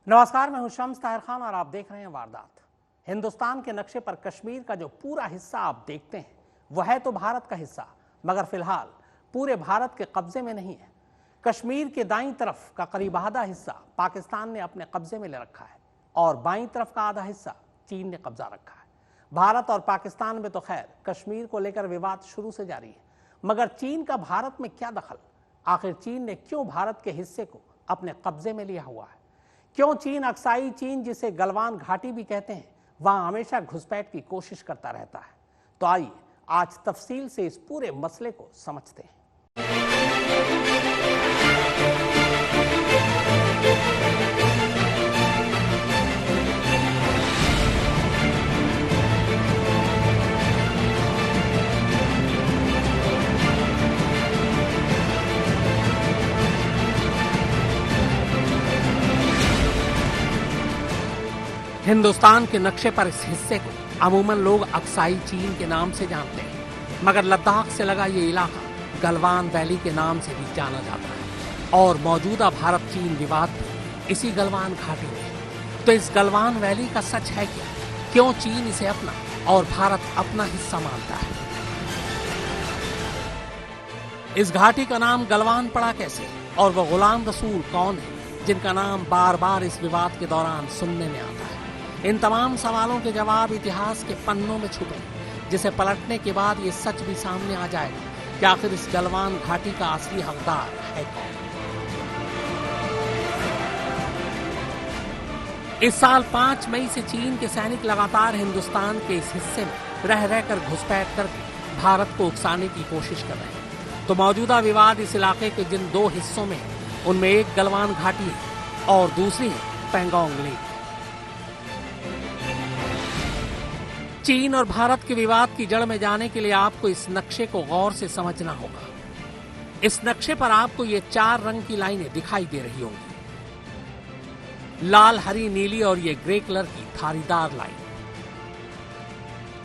नमस्कार, मैं हूं शम्स ताहिर खान और आप देख रहे हैं वारदात। हिंदुस्तान के नक्शे पर कश्मीर का जो पूरा हिस्सा आप देखते हैं वह है तो भारत का हिस्सा, मगर फिलहाल पूरे भारत के कब्जे में नहीं है। कश्मीर के दाईं तरफ का करीब आधा हिस्सा पाकिस्तान ने अपने कब्जे में ले रखा है और बाईं तरफ का आधा हिस्सा चीन ने कब्जा रखा है। भारत और पाकिस्तान में तो खैर कश्मीर को लेकर विवाद शुरू से जारी है, मगर चीन का भारत में क्या दखल? आखिर चीन ने क्यों भारत के हिस्से को अपने कब्जे में लिया हुआ है? क्यों चीन अक्साई चीन, जिसे गलवान घाटी भी कहते हैं, वहां हमेशा घुसपैठ की कोशिश करता रहता है? तो आइए आज तफसील से इस पूरे मसले को समझते हैं। हिंदुस्तान के नक्शे पर इस हिस्से को अमूमन लोग अक्साई चीन के नाम से जानते हैं, मगर लद्दाख से लगा ये इलाका गलवान वैली के नाम से भी जाना जाता है और मौजूदा भारत चीन विवाद भी इसी गलवान घाटी में है। तो इस गलवान वैली का सच है क्या? क्यों चीन इसे अपना और भारत अपना हिस्सा मानता है? इस घाटी का नाम गलवान पड़ा कैसे और वह गुलाम रसूल कौन है जिनका नाम बार बार इस विवाद के दौरान सुनने में आता है? इन तमाम सवालों के जवाब इतिहास के पन्नों में छुपे हैं, जिसे पलटने के बाद ये सच भी सामने आ जाएगा कि आखिर इस गलवान घाटी का असली हकदार है कौन। इस साल 5 मई से चीन के सैनिक लगातार हिंदुस्तान के इस हिस्से में रह रहकर घुसपैठ करके भारत को उकसाने की कोशिश कर रहे हैं। तो मौजूदा विवाद इस इलाके के जिन दो हिस्सों में है, उनमें एक गलवान घाटी है और दूसरी है पैंगोंग लेक। चीन और भारत के विवाद की जड़ में जाने के लिए आपको इस नक्शे को गौर से समझना होगा। इस नक्शे पर आपको ये 4 रंग की लाइनें दिखाई दे रही होंगी, लाल, हरी, नीली और ये ग्रे कलर की धारीदार लाइन।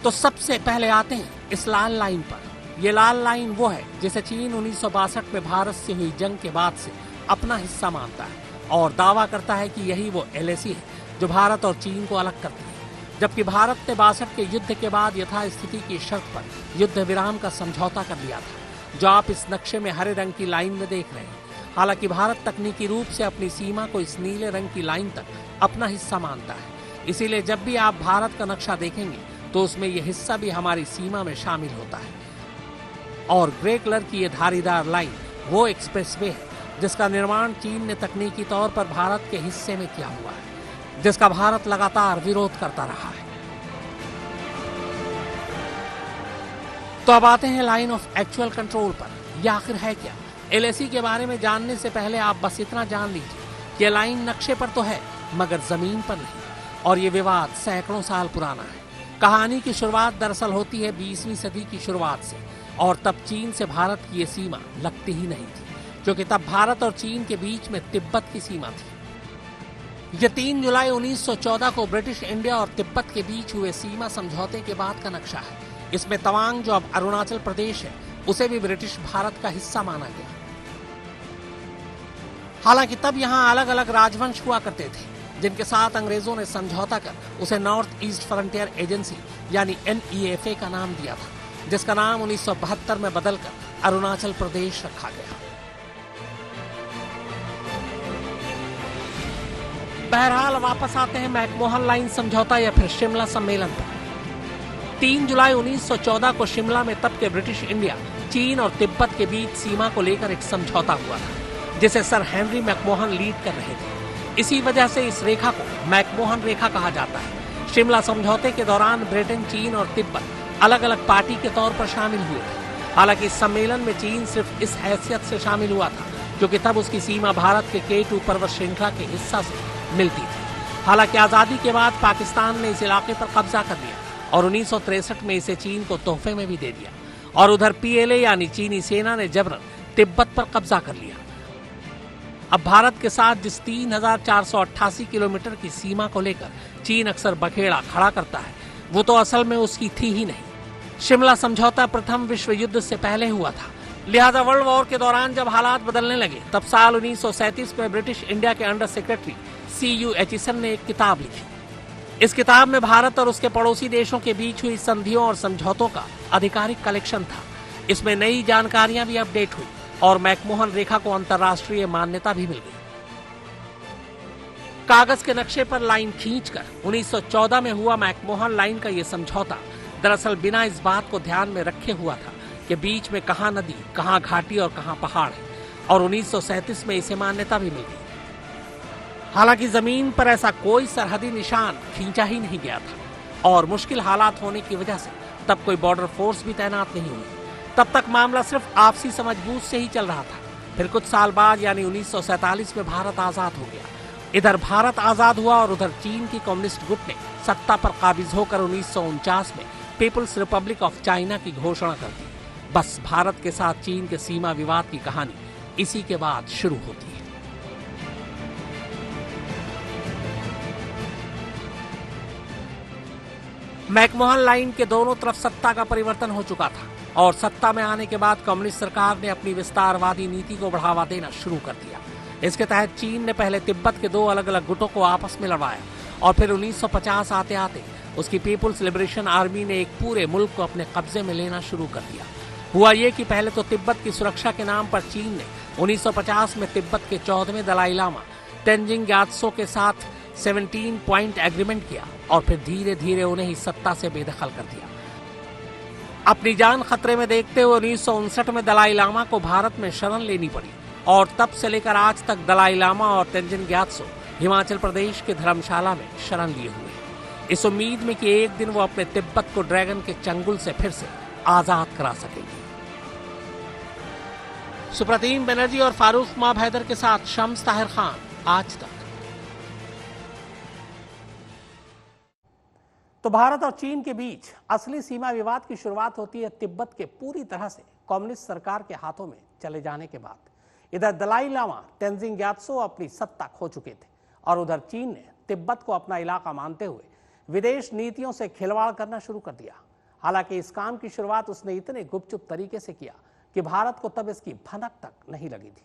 तो सबसे पहले आते हैं इस लाल लाइन पर। यह लाल लाइन वो है जिसे चीन 1962 में भारत से हुई जंग के बाद से अपना हिस्सा मानता है और दावा करता है कि यही वो LAC है जो भारत और चीन को अलग करती है। जबकि भारत ने 62 के युद्ध के बाद यथास्थिति की शर्त पर युद्ध विराम का समझौता कर लिया था, जो आप इस नक्शे में हरे रंग की लाइन में देख रहे हैं। हालांकि भारत तकनीकी रूप से अपनी सीमा को इस नीले रंग की लाइन तक अपना हिस्सा मानता है। इसीलिए जब भी आप भारत का नक्शा देखेंगे तो उसमें यह हिस्सा भी हमारी सीमा में शामिल होता है। और ग्रे कलर की यह धारीदार लाइन वो एक्सप्रेसवे है जिसका निर्माण चीन ने तकनीकी तौर पर भारत के हिस्से में किया हुआ है, जिसका भारत लगातार विरोध करता रहा है। तो अब आते हैं लाइन ऑफ एक्चुअल कंट्रोल पर। यह आखिर है क्या? LAC के बारे में जानने से पहले आप बस इतना जान लीजिए कि लाइन नक्शे पर तो है मगर जमीन पर नहीं, और ये विवाद सैकड़ों साल पुराना है। कहानी की शुरुआत दरअसल होती है 20वीं सदी की शुरुआत से, और तब चीन से भारत की ये सीमा लगती ही नहीं थी, क्योंकि तब भारत और चीन के बीच में तिब्बत की सीमा थी। यह 3 जुलाई 1914 को ब्रिटिश इंडिया और तिब्बत के बीच हुए सीमा समझौते के बाद का नक्शा है। इसमें तवांग, जो अब अरुणाचल प्रदेश है, उसे भी ब्रिटिश भारत का हिस्सा माना गया। हालांकि तब यहां अलग अलग राजवंश हुआ करते थे, जिनके साथ अंग्रेजों ने समझौता कर उसे नॉर्थ ईस्ट फ्रंटियर एजेंसी यानी NEFA का नाम दिया था, जिसका नाम 1972 में बदलकर अरुणाचल प्रदेश रखा गया। बहरहाल वापस आते हैं मैकमोहन लाइन समझौता या फिर शिमला सम्मेलन पर। 3 जुलाई 1914 को शिमला में तब के ब्रिटिश इंडिया, चीन और तिब्बत के बीच सीमा को लेकर एक समझौता हुआ था, जिसे सर हेनरी मैकमोहन लीड कर रहे थे। इसी वजह से इस रेखा को मैकमोहन रेखा कहा जाता है। शिमला समझौते के दौरान ब्रिटेन, चीन और तिब्बत अलग अलग पार्टी के तौर पर शामिल हुए थे। हालांकि इस सम्मेलन में चीन सिर्फ इस हैसियत से शामिल हुआ था क्योंकि तब उसकी सीमा भारत के K2 पर्वत श्रृंखला के हिस्सा से मिलती थी। हालांकि आजादी के बाद पाकिस्तान ने इस इलाके पर कब्जा कर लिया और 1963 में इसे चीन को तोहफे में भी दे दिया, और उधर PLA यानी चीनी सेना ने जबरन तिब्बत पर कब्जा कर लिया। अब भारत के साथ जिस 3488 किलोमीटर की सीमा को लेकर चीन अक्सर बखेड़ा खड़ा करता है, वो तो असल में उसकी थी ही नहीं। शिमला समझौता प्रथम विश्व युद्ध से पहले हुआ था, लिहाजा वर्ल्ड वॉर के दौरान जब हालात बदलने लगे तब साल 1937 में ब्रिटिश इंडिया के अंडर सेक्रेटरी C.U. एचिसन ने एक किताब लिखी। इस किताब में भारत और उसके पड़ोसी देशों के बीच हुई संधियों और समझौतों का आधिकारिक कलेक्शन था। इसमें नई जानकारियां भी अपडेट हुई और मैकमोहन रेखा को अंतर्राष्ट्रीय मान्यता भी मिल गई। कागज के नक्शे पर लाइन खींचकर 1914 में हुआ मैकमोहन लाइन का यह समझौता दरअसल बिना इस बात को ध्यान में रखे हुआ था कि बीच में कहां नदी, कहां घाटी और कहां पहाड़ है, और 1937 में इसे मान्यता भी मिल गई। हालांकि जमीन पर ऐसा कोई सरहदी निशान खींचा ही नहीं गया था और मुश्किल हालात होने की वजह से तब कोई बॉर्डर फोर्स भी तैनात नहीं हुई। तब तक मामला सिर्फ आपसी समझबूझ से ही चल रहा था। फिर कुछ साल बाद यानी 1947 में भारत आजाद हो गया। इधर भारत आजाद हुआ और उधर चीन की कम्युनिस्ट गुट ने सत्ता पर काबिज होकर 1949 में पीपुल्स रिपब्लिक ऑफ चाइना की घोषणा कर दी। बस भारत के साथ चीन के सीमा विवाद की कहानी इसी के बाद शुरू होती है। मैकमोहन लाइन के दोनों तरफ सत्ता का परिवर्तन हो चुका था और सत्ता में आने के बाद कम्युनिस्ट सरकार ने अपनी विस्तारवादी नीति को बढ़ावा देना शुरू कर दिया। इसके तहत चीन ने पहले तिब्बत के दो अलग अलग गुटों को आपस में लड़वाया और फिर 1950 आते आते उसकी पीपुल्स लिबरेशन आर्मी ने एक पूरे मुल्क को अपने कब्जे में लेना शुरू कर दिया। हुआ ये कि पहले तो तिब्बत की सुरक्षा के नाम पर चीन ने 1950 में तिब्बत के 14वें दलाई लामा तेंजिंग ग्यात्सो के साथ 17 पॉइंट एग्रीमेंट किया और फिर धीरे धीरे उन्हें ही सत्ता से बेदखल कर दिया। अपनी जान खतरे में देखते हुए 1959 में दलाई लामा को भारत में शरण लेनी पड़ी और तब से लेकर आज तक दलाई लामा और तेंजिन ग्यात्सो हिमाचल प्रदेश के धर्मशाला में शरण लिए हुए हैं, इस उम्मीद में कि एक दिन वो अपने तिब्बत को ड्रैगन के चंगुल से फिर से आजाद करा सकेंगे। सुप्रतीम बनर्जी और फारूक माब हैदर के साथ शम्स ताहिर खान, आज तक। तो भारत और चीन के बीच असली सीमा विवाद की शुरुआत होती है तिब्बत के पूरी तरह से कम्युनिस्ट सरकार के हाथों में चले जाने के बाद। इधर दलाई लामा तेंजिंग ग्यात्सो अपनी सत्ता खो चुके थे और उधर चीन ने तिब्बत को अपना इलाका मानते हुए विदेश नीतियों से खिलवाड़ करना शुरू कर दिया। हालांकि इस काम की शुरुआत उसने इतने गुपचुप तरीके से किया कि भारत को तब इसकी भनक तक नहीं लगी थी।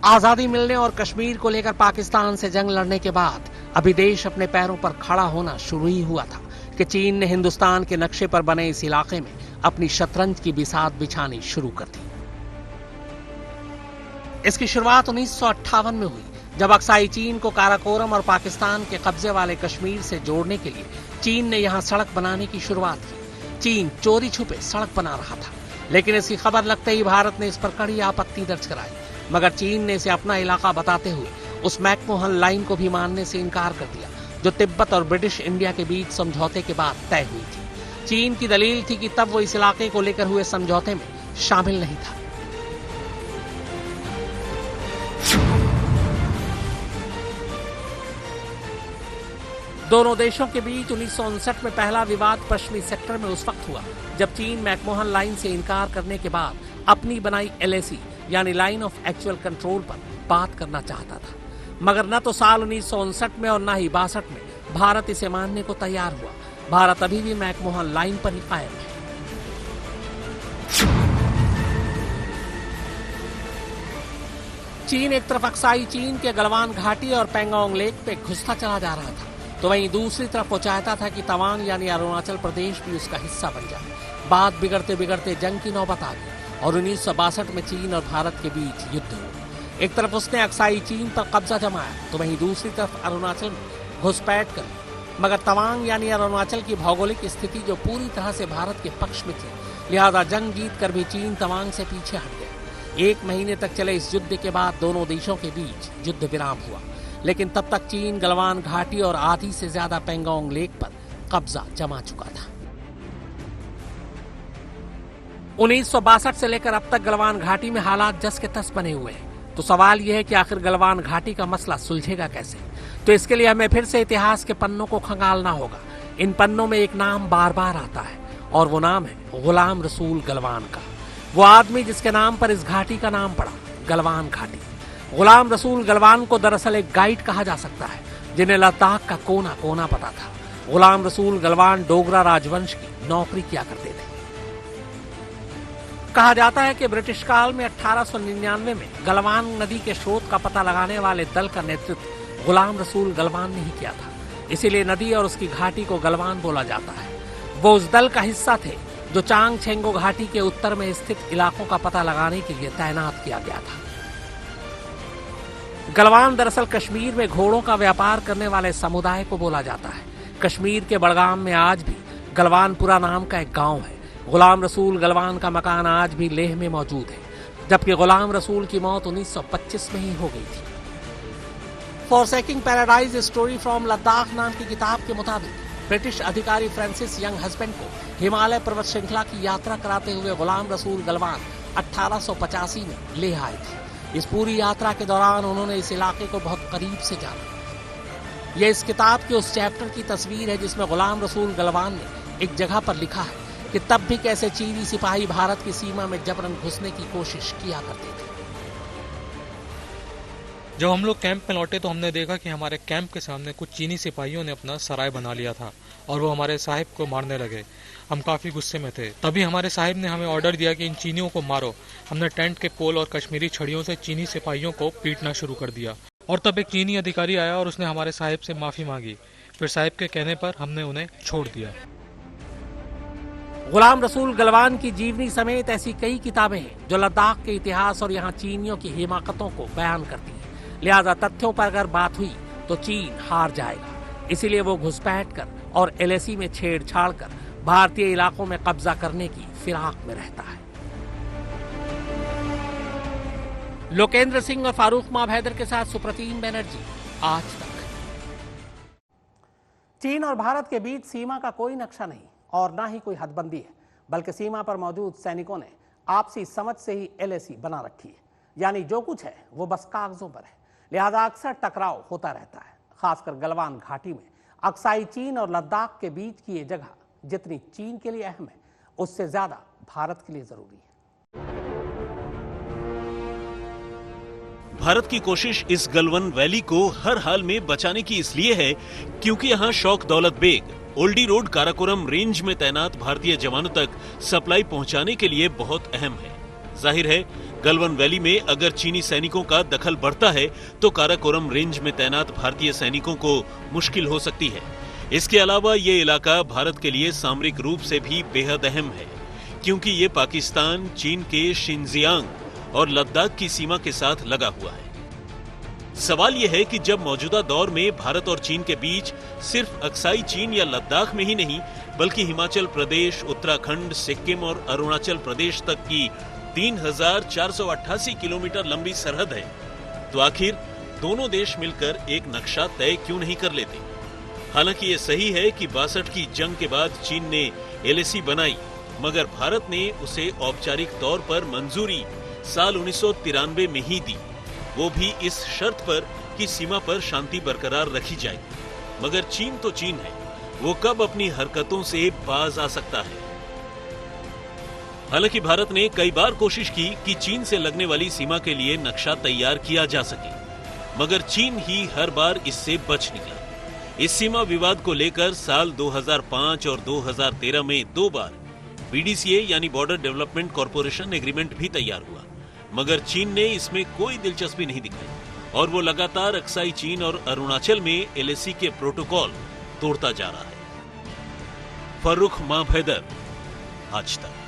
आजादी मिलने और कश्मीर को लेकर पाकिस्तान से जंग लड़ने के बाद अभी देश अपने पैरों पर खड़ा होना शुरू ही हुआ था कि चीन ने हिंदुस्तान के नक्शे पर बने इस इलाके में अपनी शतरंज की बिसात बिछानी शुरू कर दी। इसकी शुरुआत 1958 में हुई जब अक्साई चीन को काराकोरम और पाकिस्तान के कब्जे वाले कश्मीर से जोड़ने के लिए चीन ने यहां सड़क बनाने की शुरुआत की। चीन चोरी छुपे सड़क बना रहा था, लेकिन इसकी खबर लगते ही भारत ने इस पर कड़ी आपत्ति दर्ज कराई, मगर चीन ने इसे अपना इलाका बताते हुए उस मैकमोहन लाइन को भी मानने से इनकार कर दिया जो तिब्बत और ब्रिटिश इंडिया के बीच समझौते के बाद तय हुई थी। चीन की दलील थी कि तब वो इस इलाके को लेकर हुए समझौते में शामिल नहीं था। दोनों देशों के बीच 1959 में पहला विवाद पश्चिमी सेक्टर में उस वक्त हुआ जब चीन मैकमोहन लाइन से इनकार करने के बाद अपनी बनाई LAC यानी लाइन ऑफ एक्चुअल कंट्रोल पर बात करना चाहता था, मगर न तो साल 1959 में और न ही 62 में भारत इसे मानने को तैयार हुआ। भारत अभी भी मैकमोहन लाइन पर ही कायम है। चीन एक तरफ अक्साई चीन के गलवान घाटी और पेंगोंग लेक पे घुसता चला जा रहा था, तो वहीं दूसरी तरफ वो चाहता था कि तवांग यानी अरुणाचल प्रदेश भी उसका हिस्सा बन जाए। बात बिगड़ते बिगड़ते जंग की नौबत आ गई और 1962 में चीन और भारत के बीच युद्ध हुआ। एक तरफ उसने अक्साई चीन पर कब्जा जमाया, तो वहीं दूसरी तरफ अरुणाचल में घुसपैठ कर, मगर तवांग यानी अरुणाचल की भौगोलिक स्थिति जो पूरी तरह से भारत के पक्ष में थी, लिहाजा जंग जीत कर भी चीन तवांग से पीछे हट गया। 1 महीने तक चले इस युद्ध के बाद दोनों देशों के बीच युद्ध विराम हुआ, लेकिन तब तक चीन गलवान घाटी और आधी से ज्यादा पेंगोंग लेक पर कब्जा जमा चुका था। 1962 से लेकर अब तक गलवान घाटी में हालात जस के तस बने हुए हैं। तो सवाल यह है कि आखिर गलवान घाटी का मसला सुलझेगा कैसे? तो इसके लिए हमें फिर से इतिहास के पन्नों को खंगालना होगा। इन पन्नों में एक नाम बार बार आता है और वो नाम है गुलाम रसूल गलवान का। वो आदमी जिसके नाम पर इस घाटी का नाम पड़ा, गलवान घाटी। गुलाम रसूल गलवान को दरअसल एक गाइड कहा जा सकता है, जिन्हें लद्दाख का कोना कोना पता था। गुलाम रसूल गलवान डोगरा राजवंश की नौकरी किया करते थे। कहा जाता है कि ब्रिटिश काल में 1899 में गलवान नदी के स्रोत का पता लगाने वाले दल का नेतृत्व गुलाम रसूल गलवान ने ही किया था। इसीलिए नदी और उसकी घाटी को गलवान बोला जाता है। वो उस दल का हिस्सा थे जो चांग छेंगो घाटी के उत्तर में स्थित इलाकों का पता लगाने के लिए तैनात किया गया था। गलवान दरअसल कश्मीर में घोड़ों का व्यापार करने वाले समुदाय को बोला जाता है। कश्मीर के बड़गाम में आज भी गलवानपुरा नाम का एक गांव है। गुलाम रसूल गलवान का मकान आज भी लेह में मौजूद है, जबकि गुलाम रसूल की मौत 1925 में ही हो गई थी। फॉरसेकिंग पैराडाइज स्टोरी फ्रॉम लद्दाख नाम की किताब के मुताबिक ब्रिटिश अधिकारी फ्रांसिस यंग हस्बैंड को हिमालय पर्वत श्रृंखला की यात्रा कराते हुए गुलाम रसूल गलवान 1885 में लेह आए थे। इस पूरी यात्रा के दौरान उन्होंने इस इलाके को बहुत करीब से जाना। यह इस किताब के उस चैप्टर की तस्वीर है जिसमें गुलाम रसूल गलवान ने एक जगह पर लिखा है कि तब भी कैसे चीनी सिपाही भारत की सीमा में जबरन घुसने की कोशिश किया करते थे। जब हम लोग कैंप में लौटे तो हमने देखा कि हमारे कैंप के सामने कुछ चीनी सिपाहियों ने अपना सराय बना लिया था और वो हमारे साहिब को मारने लगे। हम काफी गुस्से में थे। तभी हमारे साहिब ने हमें ऑर्डर दिया कि इन चीनियों को मारो। हमने टेंट के पोल और कश्मीरी छड़ियों से चीनी सिपाहियों को पीटना शुरू कर दिया और तब एक चीनी अधिकारी आया और उसने हमारे साहिब से माफी मांगी। फिर साहिब के कहने पर हमने उन्हें छोड़ दिया। गुलाम रसूल गलवान की जीवनी समेत ऐसी कई किताबें हैं जो लद्दाख के इतिहास और यहाँ चीनियों की हिमाकतों को बयान करती हैं। लिहाजा तथ्यों पर अगर बात हुई तो चीन हार जाएगा। इसीलिए वो घुसपैठ कर और एलएसी में छेड़छाड़ कर भारतीय इलाकों में कब्जा करने की फिराक में रहता है। लोकेंद्र सिंह और फारूक माभैदर के साथ सुप्रतीम बनर्जी, आज तक। चीन और भारत के बीच सीमा का कोई नक्शा नहीं और ना ही कोई हदबंदी है, बल्कि सीमा पर मौजूद सैनिकों ने आपसी समझ से ही एलएसी बना रखी है। यानी जो कुछ है वो बस कागजों पर है। लिहाजा अक्सर टकराव होता रहता है। खासकर गलवान घाटी में अक्साई चीन और लद्दाख के बीच की ये जगह जितनी चीन के लिए अहम है, उससे ज्यादा भारत के लिए जरूरी है। भारत की कोशिश इस गलवान वैली को हर हाल में बचाने की इसलिए है क्योंकि यहाँ शौक दौलत बेग ओल्डी रोड काराकोरम रेंज में तैनात भारतीय जवानों तक सप्लाई पहुंचाने के लिए बहुत अहम है। जाहिर है, गलवान वैली में अगर चीनी सैनिकों का दखल बढ़ता है तो काराकोरम रेंज में तैनात भारतीय सैनिकों को मुश्किल हो सकती है। इसके अलावा ये इलाका भारत के लिए सामरिक रूप से भी बेहद अहम है, क्योंकि ये पाकिस्तान, चीन के शिनजियांग और लद्दाख की सीमा के साथ लगा हुआ है। सवाल यह है कि जब मौजूदा दौर में भारत और चीन के बीच सिर्फ अक्साई चीन या लद्दाख में ही नहीं, बल्कि हिमाचल प्रदेश, उत्तराखंड, सिक्किम और अरुणाचल प्रदेश तक की 3488 किलोमीटर लंबी सरहद है, तो आखिर दोनों देश मिलकर एक नक्शा तय क्यों नहीं कर लेते? हालांकि ये सही है कि 62 की जंग के बाद चीन ने एलएसी बनाई, मगर भारत ने उसे औपचारिक तौर पर मंजूरी साल 1993 में ही दी, वो भी इस शर्त पर कि सीमा पर शांति बरकरार रखी जाएगी। मगर चीन तो चीन है, वो कब अपनी हरकतों से बाज आ सकता है? हालांकि भारत ने कई बार कोशिश की कि चीन से लगने वाली सीमा के लिए नक्शा तैयार किया जा सके, मगर चीन ही हर बार इससे बच निकला। इस सीमा विवाद को लेकर साल 2005 और 2013 में 2 बार बीडीसीए यानी बॉर्डर डेवलपमेंट कॉर्पोरेशन एग्रीमेंट भी तैयार हुआ, मगर चीन ने इसमें कोई दिलचस्पी नहीं दिखाई और वो लगातार अक्साई चीन और अरुणाचल में एलएसी के प्रोटोकॉल तोड़ता जा रहा है। फारूक माभैदर, आज तक।